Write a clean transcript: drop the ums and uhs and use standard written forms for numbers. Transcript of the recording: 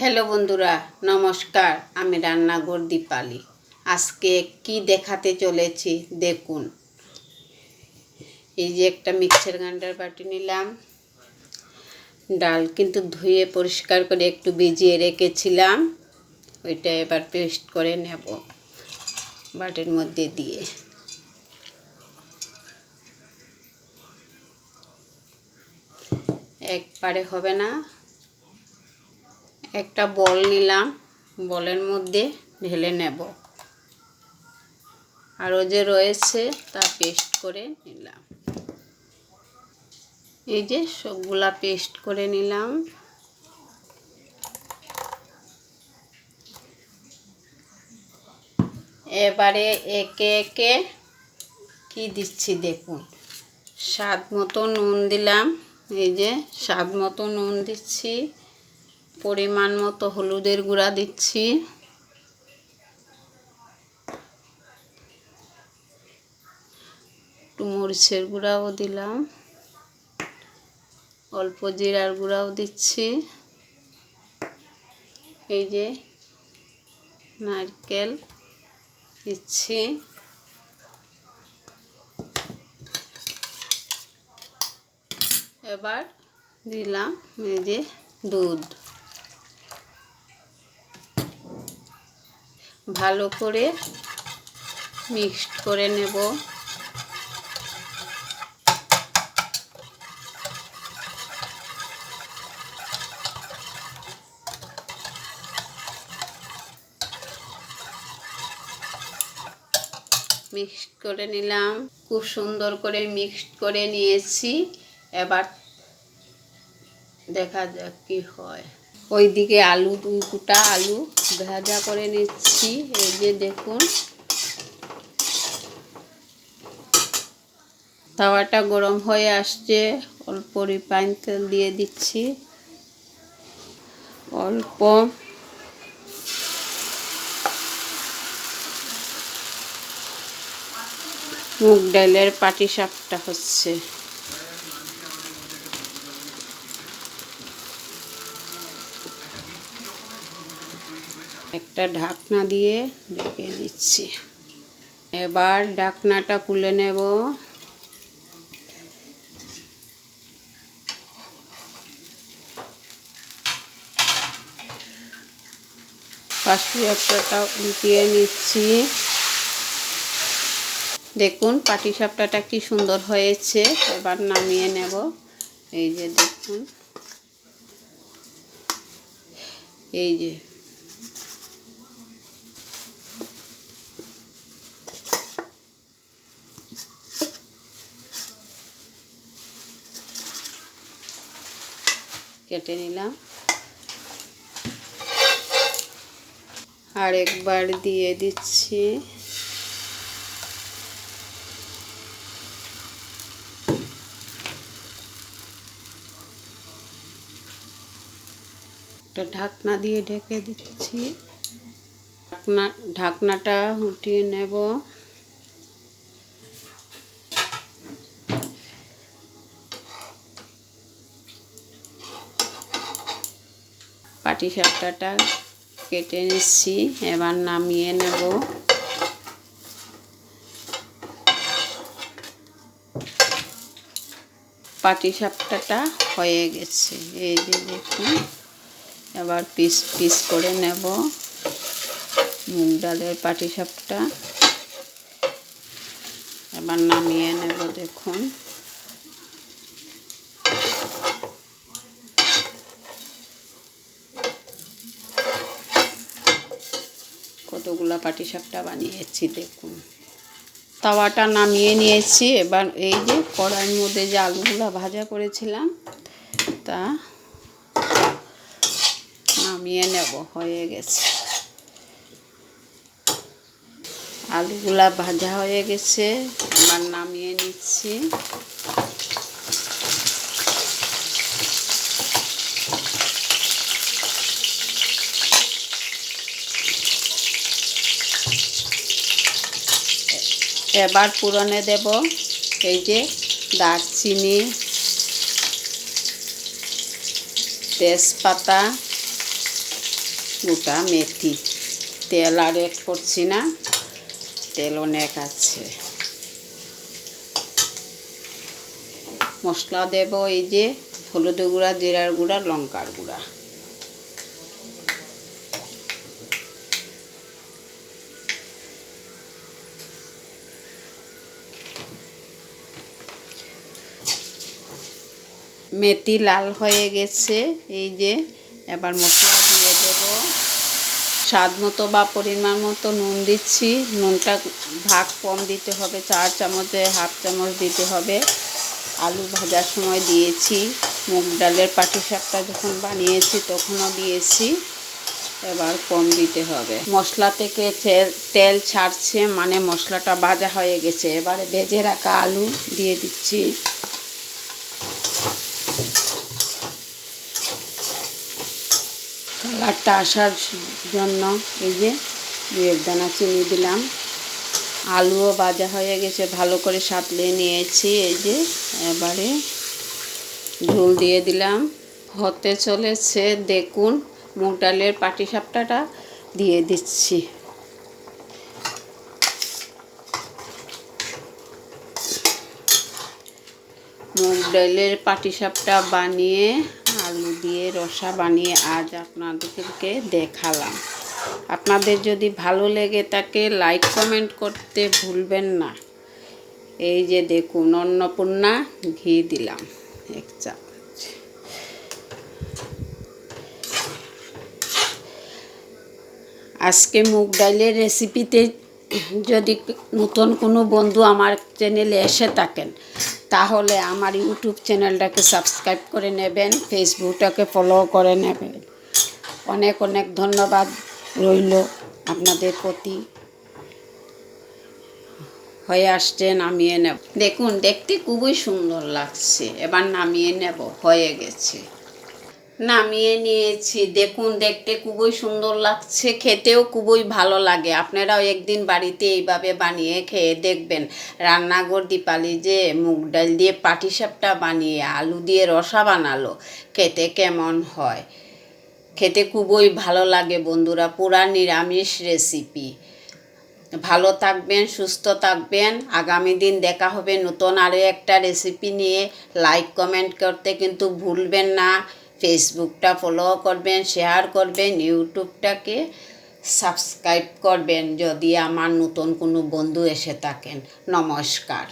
Hello বন্ধুরা, নমস্কার। আমি রান্নাঘর দীপালি। আজকে কি দেখাতে চলেছি দেখুন। এই যে একটা মিক্সার গ্রাইন্ডার বাটি নিলাম। ডাল কিন্তু ধুয়ে পরিষ্কার করে একটু ভিজিয়ে রেখেছিলাম, ওইটা এবার পেস্ট করে নেব বাটির মধ্যে দিয়ে। একবারে হবে না, একটা বল নিলাম, বলের মধ্যে ঢেলে নেব। আরও যে রয়েছে তা পেস্ট করে নিলাম। এই যে সবগুলা পেস্ট করে নিলাম। এবারে একে একে কি দিচ্ছি দেখুন। স্বাদ মতো নুন দিলাম, এই যে স্বাদ মতো নুন দিচ্ছি। পরিমাণ মতো হলুদের গুঁড়া দিচ্ছি, একটু মরিচের গুঁড়াও দিলাম, অল্প জিরার গুঁড়াও দিচ্ছি। এই যে নারকেল দিচ্ছি। এবার দিলাম এই যে দুধ। ভালো করে মিক্সড করে নেব। মিক্সড করে নিলাম, খুব সুন্দর করে মিক্সড করে নিয়েছি। এবার দেখা যাক কি হয়। ওইদিকে আলু, 2 কুটা আলু ভাজা করে নিচ্ছি। এই যে দেখুন, তাওয়াটা গরম হয়ে আসছে। অল্প রিফাইন তেল দিয়ে দিচ্ছি, অল্প মুগ ডালের পাটিসাপটা হচ্ছে। একটা ঢাকনা দিয়ে ঢেকে দিচ্ছি। এবার ঢাকনাটা খুলে নেব। পাটিসাপটাটা উল্টিয়ে নিচ্ছি। দেখুন পাটিসাপটাটা কি সুন্দর হয়েছে। এবার নামিয়ে নেব। এই যে দেখুন, এই যে কেটে নিলাম। আর একবার দিয়ে দিচ্ছি। একটা ঢাকনা দিয়ে ঢেকে দিচ্ছি। ঢাকনাটা উঠিয়ে নেব। পাটিসাপটাটা কেটে নিচ্ছি, এবার নামিয়ে নেব। পাটিসাপটাটা হয়ে গেছে, এই যে দেখুন। এবার পিস পিস করে নেব মুগ ডালের পাটিসাপটা। এবার নামিয়ে নেব। দেখুন কতগুলা পাটিসাপটা বানিয়েছি দেখুন। তাওয়াটা নামিয়ে নিয়েছি। এবার এই যে কড়াইয়ের মধ্যে যে আলুগুলা ভাজা করেছিলাম তা নামিয়ে নেব। হয়ে গেছে, আলুগুলা ভাজা হয়ে গেছে। এবার নামিয়ে নিচ্ছি। এবার পুরনে দেব এই যে দারচিনি, তেজপাতা, গোটা মেথি। তেল আর অ্যাড করছি না, তেল অনেক আছে। মশলা দেব এই যে হলুদ গুঁড়া, জিরার গুঁড়া, লঙ্কার গুঁড়া। মেথি লাল হয়ে গেছে, এই যে এবার মশলা দিয়ে দেব। স্বাদ মতো বা পরিমাণ মতো নুন দিচ্ছি। নুনটা ভাগ কম দিতে হবে, 4 চামচে হাফ চামচ দিতে হবে। আলু ভাজার সময় দিয়েছি, মুগ ডালের পাটিসাপটা যখন বানিয়েছি তখনও দিয়েছি, এবার কম দিতে হবে। মশলা থেকে তেল ছাড়ছে, মানে মশলাটা ভাজা হয়ে গেছে। এবারে ভেজে রাখা আলু দিয়ে দিচ্ছি। কালারটা আসার জন্য এই যে 2 দানা চিনি দিলাম। আলুও ভাজা হয়ে গেছে, ভালো করে সাঁতলে নিয়েছি। এই যে এবারে ঝোল দিয়ে দিলাম। হতে চলেছে, দেখুন মুগ ডালের পাটিসাপটাটা দিয়ে দিচ্ছি। মুগ ডালের পাটিসাপটা বানিয়ে আলু দিয়ে রসা বানিয়ে আজ আপনাদেরকে দেখালাম। আপনাদের যদি ভালো লেগে থাকে লাইক কমেন্ট করতে ভুলবেন না। এই যে দেখুন অন্নপূর্ণা ঘি দিলাম 1 চামচ। আজকে মুগ ডালের রেসিপিতে যদি নতুন কোনো বন্ধু আমার চ্যানেলে এসে থাকেন তাহলে আমার ইউটিউব চ্যানেলটাকে সাবস্ক্রাইব করে নেবেন, ফেসবুকটাকে ফলো করে নেবেন। অনেক অনেক ধন্যবাদ রইল আপনাদের প্রতি। হয়ে আসছে, নামিয়ে নেব। দেখুন দেখতে খুবই সুন্দর লাগছে। এবার নামিয়ে নেব, হয়ে গেছে। নামিয়ে নিয়েছি। দেখুন দেখতে খুবই সুন্দর লাগছে, খেতেও খুবই ভালো লাগে। আপনারাও একদিন বাড়িতে এইভাবে বানিয়ে খেয়ে দেখবেন। রান্নাঘর দীপালি যে মুগ ডাল দিয়ে পাটিসাপটা বানিয়ে আলু দিয়ে রসা বানালো, খেতে কেমন হয়। খেতে খুবই ভালো লাগে বন্ধুরা, পুরা নিরামিষ রেসিপি। ভালো থাকবেন, সুস্থ থাকবেন। আগামী দিন দেখা হবে নতুন আরও একটা রেসিপি নিয়ে। লাইক কমেন্ট করতে কিন্তু ভুলবেন না। ফেসবুকটা ফলো করবেন, শেয়ার করবেন, ইউটিউবটাকে সাবস্ক্রাইব করবেন যদি আমার নতুন কোনো বন্ধু এসে থাকেন। নমস্কার।